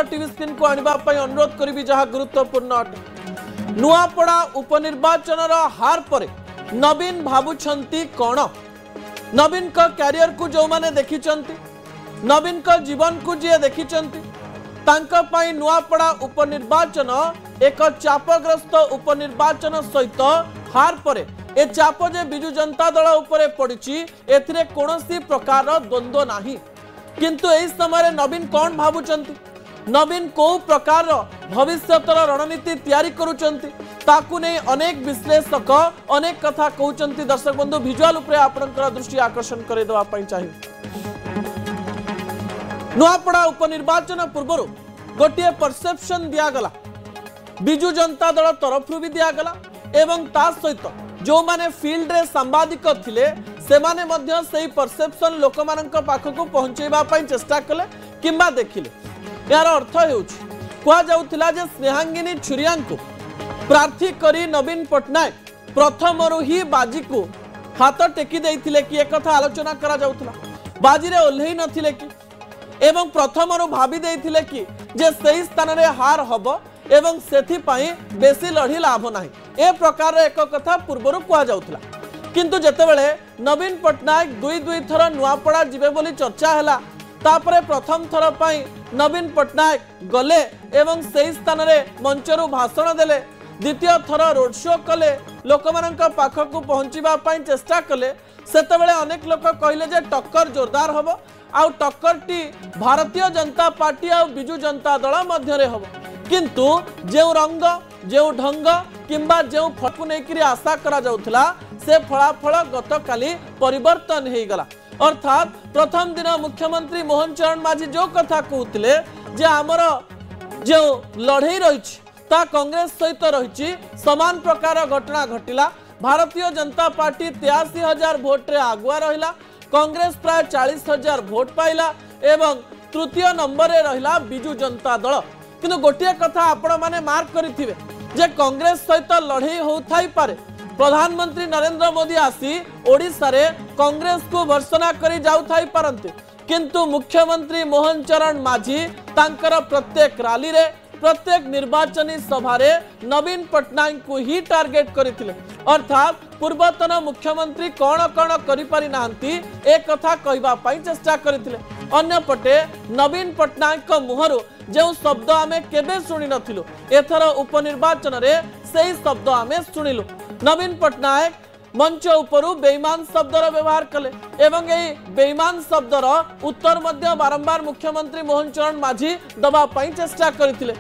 TV screen को आने अनुरोध करी जहाँ गुरुत्वपूर्ण अटे। नुआपड़ा उपनिर्वाचन हार पर नवीन भावुंती कौन नवीन का कैरियर को जो माने देखी नवीन का जीवन को जी देखी नुआपड़ा उपनिर्वाचन एक चापग्रस्त उपनिर्वाचन सहित हार पर ए चाप जे बिजु जनता दल उपरे पड़ी एथिरे कोनोसी प्रकार द्वंद्व नाही किंतु एही समय नवीन कौन भावुचंती नवीन को प्रकार भविष्यतर रणनीति तैयारी करूचंती ताकू नहीं अनेक विश्लेषक अनेक कथा कहउचंती। दर्शक बंधु विजुअल उपरे आपनकर दृष्टि आकर्षण करे देवा पई चाहिए। नुआपड़ा उपनिर्वाचन पूर्व गोटे परसेप्शन दिया गला बिजु जनता दल तरफ भी दिया गला एवं ता सहित जो माने फील्ड रे सांबादिक थिले से माने मध्य सही परसेप्शन लोक मानक पाखक पहुंचेबा पई चेष्टा कले किंबा देखिले। यार अर्थ हेउछि कुआ जाउथिला जे स्नेहांगिनी छुरिया को प्रार्थी करी नवीन पटनायक प्रथम ही बाजी को हाथ टेकी देइथिले कि एक कथा आलोचना करा जाउथिला बाजी रे ओल्हेई नथिले कि एवं प्रथम भाभी देइथिले कि जे सही स्थान रे हार हबो एवं सेथि पई बेसी लढ़ी लाभ नाही ए प्रकार एक कथा पूर्वर कुआ जाउथिला किंतु जेतेबेले नवीन पटनायक दुई थर नुआपड़ा जिबे बोली चर्चा हैला तापरे प्रथम थर पई नवीन पटनायक गले एवं सही स्थान रे मंचरु भाषण देले द्वितीय थर रोड शो कले लोक मानक पाखक पहुंचीबा पई चेष्टा कले सेतेबेले अनेक लोक कहिले जे टक्कर जोरदार हबो आउ टक्कर टी भारतीय जनता पार्टी आ बिजु जनता दल मध्य रे हबो किंतु जो रंग जो ढंग किंबा जो फटकु नहीं आशा करा जाउथला से फलाफल गत काली परिवर्तन हो गला। अर्थात प्रथम दिन मुख्यमंत्री मोहन चरण माझी जो कथा कहते जे आमर जो लड़ई रही ता कांग्रेस सहित रही समान प्रकार घटना घटिला भारतीय जनता पार्टी 83,000 भोट रे आगुआ रहिला कांग्रेस प्राय 40,000 भोट पाइला एवं तृतीय नंबर रे रहिला बिजु जनता दल किंतु गोटे कथा आपण माने मार्क करिथिबे जे कांग्रेस सहित लड़ई होथाई पारे प्रधानमंत्री नरेंद्र मोदी आसी ओडिसा रे कांग्रेस को भर्सना करी जाउथाई पारंते किंतु मुख्यमंत्री मोहन चरण माझी तांकर प्रत्येक रैली रे प्रत्येक निर्वाचनी सभा रे नवीन पटनायक को ही टार्गेट करथिले अर्थात पूर्वतन मुख्यमंत्री कौन कौन करि पारि नाहंती एक कथा कहबा पई चेष्टा करथिले। अन्य पटे नवीन पटनायक मुहरु जो शब्द आमे केबे सुनी नथिलु एथर उपनिर्वाचन रे सेही शब्द आमे सुनिलु नवीन पटनायक मंच उपरु बेईमान शब्दर व्यवहार कले एवं एई बेईमान शब्दर उत्तर मध्य बारंबार मुख्यमंत्री मोहन चरण माझी दबा पई चेष्टा करथिले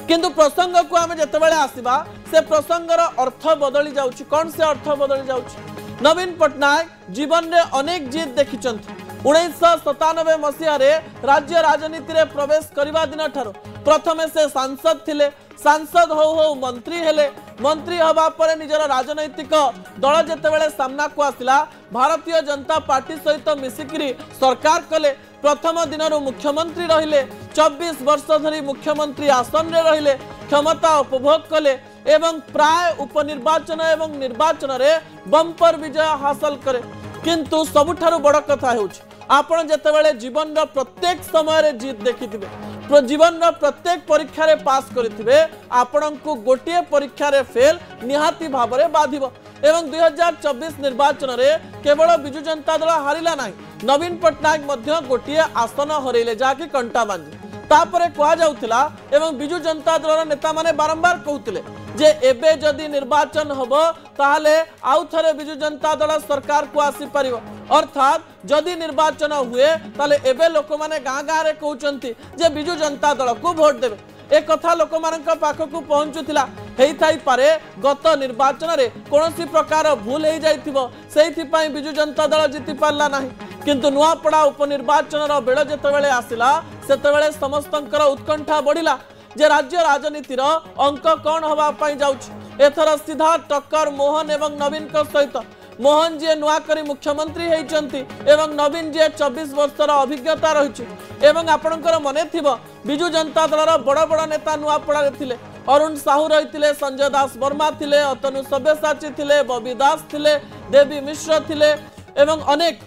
किंतु प्रसंग को आमे जतेबेले आसीबा से प्रसंगर अर्थ बदली जाउछि कोन से अर्थ बदली जाउछि नवीन पटनायक जीवन रे अनेक जीत देखिचंती 1997 मसीह रे राज्य राजनीति रे प्रवेश करबा दिन ठारो प्रथमे से सांसद थिले सांसद हो मंत्री हेले मंत्री हवा पर निजर राजनैतिक दल जेतेबेले सामना को आसिला भारतीय जनता पार्टी सहित मिसिकिरी सरकार कले प्रथम दिनरु मुख्यमंत्री रहिले 24 वर्ष धरी मुख्यमंत्री आसन रे रहिले क्षमता उपभोग कले एवं प्राय उपनिर्वाचन एवं निर्वाचन रे बंपर विजय हासिल करे किंतु सबुठारु बड़ कथा हेउछि आपण जेतेबेले जीवन रो प्रत्येक समय रे जीत देखिथिबे जीवन रो प्रत्येक परीक्षा रे पास करिथिबे आपण को गोटिए परीक्षा रे फेल निहाती भाव रे बाधिबो एवं 2024 निर्वाचन रे केवल बिजु जनता दल हारिला नाही नवीन पटनायक मध्य गोटिए आसन हरैले जाकी कंटा बांधी तापरे कुआ जाउथिला एवं बिजु जनता दल नेता माने बारंबार कहउथिले जे एबे जदि निर्वाचन हबो ताहाले आउ थरे बिजु जनता दल सरकार को आसी परिबो अर्थात जदि निर्वाचन हुए ताले एबे लोक माने गाँ गाँ रे कहउचंती जे बिजु जनता दल को वोट देबे एक कथा लोक मानक पाखकु पहुंचुथिला हेई थाई पारे गत निर्वाचन रे कोनोसी प्रकार भूल हेई जाइथिबो सेहि पई बिजु जनता दल जीति पारला नाही किंतु नुआपड़ा उपनिर्वाचन रो बेळ जेतेबेले आसिला सेतेबेले समस्तंकर उत्कंठा बढ़िला जे राज्य राजनीति रो अंक कौन हवा पई जाउछि एथर सीधा टक्कर मोहन एवं नवीन को सहित मोहन जी नुआ करी मुख्यमंत्री हेइचंती एवं नवीन जी 24 वर्षर अभिज्ञता रहिछि एवं आपणकर मने थिबो बिजु जनता दलर बड़ बड़ नेता नुआपड़ा रे थिले अरुण साहू रही संजय दास वर्मा थिले अतनु सब्यसाची थिले बबी दास थिले देवी मिश्र थिले एवं अनेक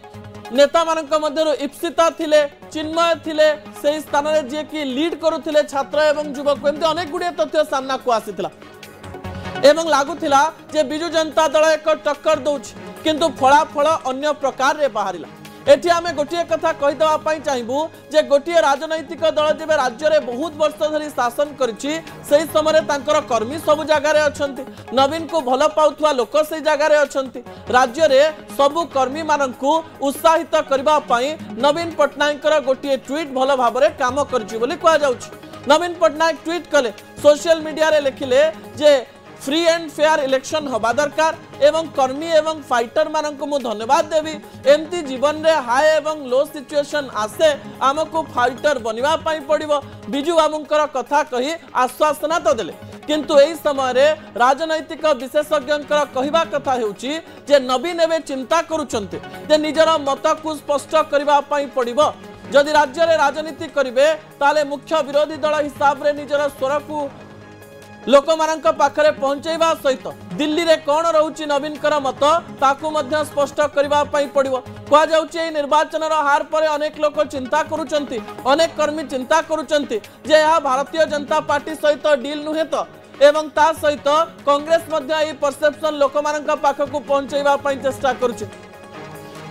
नेता मानक मध्यरु इप्सिता थिले चिन्मय थिले से स्थान रे जे कि लीड करुथिले छात्र एवं युवक एमती अनेक गुड़िया तथ्य सामना को आसीथिला एवं लागुथिला जे बिजु जनता दल एक टक्कर दउछ किंतु फलाफल अन्य प्रकार रे बाहरिला। एठी आमे गोटिए कथा कहि दवा पई चाहिबू जे गोटिए राजनैतिक दल जेबे राज्य रे बहुत वर्ष धरि शासन करिछि सेही समय तांकर कर्मी सब जगह रे अछंती नवीन को भल पाउथवा लोक सेही जगह रे अछंती राज्य रे सब कर्मी माननकु उत्साहित करबा पई नवीन पटनायकर गोटिए ट्वीट भल भाबरे काम करछि बोली कहा जाउछि। नवीन पटनायक ट्वीट कले सोशल मीडिया रे लिखिले जे फ्री एंड फेयर इलेक्शन हवा दरकार एवं कर्मी एवं फाइटर मानक मु धन्यवाद देवी एमती जीवन रे हाई एवं लो सिचुएशन आसे आमको फाइटर बनिवा पाई पड़िबो बिजू बाबूंकर कथा कही आश्वासना तो देले किंतु एही समय रे राजनैतिक विशेषज्ञंकर कहिबा कथा हेउची जे नवीन एबे चिंता करूचंते जे निजर मत को स्पष्ट करबा पाई पड़िबो जदि राज्य रे राजनीति करिवे ताले मुख्य विरोधी दल हिसाब रे निजर स्वर को लोक मानक पाखरे पहुंचेबा सहित दिल्ली रे कोन रहउची नवीन कर मत ताकू मध्य स्पष्ट करबा पई पड़िबो कहा जाउची ए निर्वाचन रो हार परे अनेक लोक चिंता करूचंती अनेक कर्मी चिंता करूचंती जे यह भारतीय जनता पार्टी सहित डील नुहे तो एवं ता सहित कांग्रेस मध्य ए परसेप्शन लोक मानक पाखकु पहुंचेबा पई चेष्टा करूची।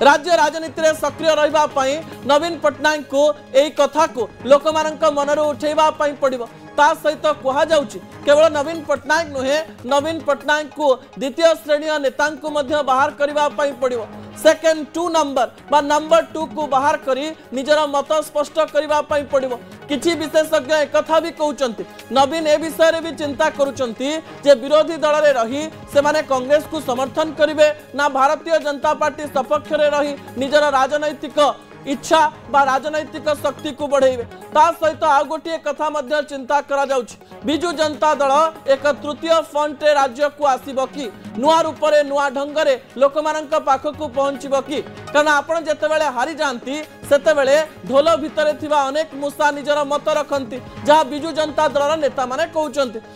राज्य राजनीति रे सक्रिय रहिबा पई नवीन पटनायक को एई कथा को लोक मानक मनरु उठेबा पई पड़िबो ता सहित कहा जाउची केवल नवीन पटनायक नुहे नवीन पटनायक को द्वितीय श्रेणी नेता को मध्य बाहर करबा पई पड़िबो सेकेंड 2 नंबर बा नंबर 2 को बाहर करी निजर मत स्पष्ट करबा पई पड़िबो। किछि विशेषज्ञ एक कथा भी कहउचंती नवीन ए विषय रे भी चिंता करूचंती जे विरोधी दल रे रही से माने कांग्रेस को समर्थन करिवे ना भारतीय जनता पार्टी सपक्ष रे रही निजर राजनैतिक इच्छा बा राजनैतिक शक्ति को बढ़ेबे ता सहित आ गोटे कथा मध्य चिंता करा जाउछि बिजू जनता दल एक तृतीय फ्रंट रे राज्य को आसीबो कि नुआ रूप रे नुआ ढंग रे लोक मानक पाख को पहुंचीबो कि कारण आपण जते बेले हारि जानती सेते बेले ढोल भितरे थिबा अनेक मुसा निजर मत रखंती जहा बिजू जनता दल नेता माने कहउचंती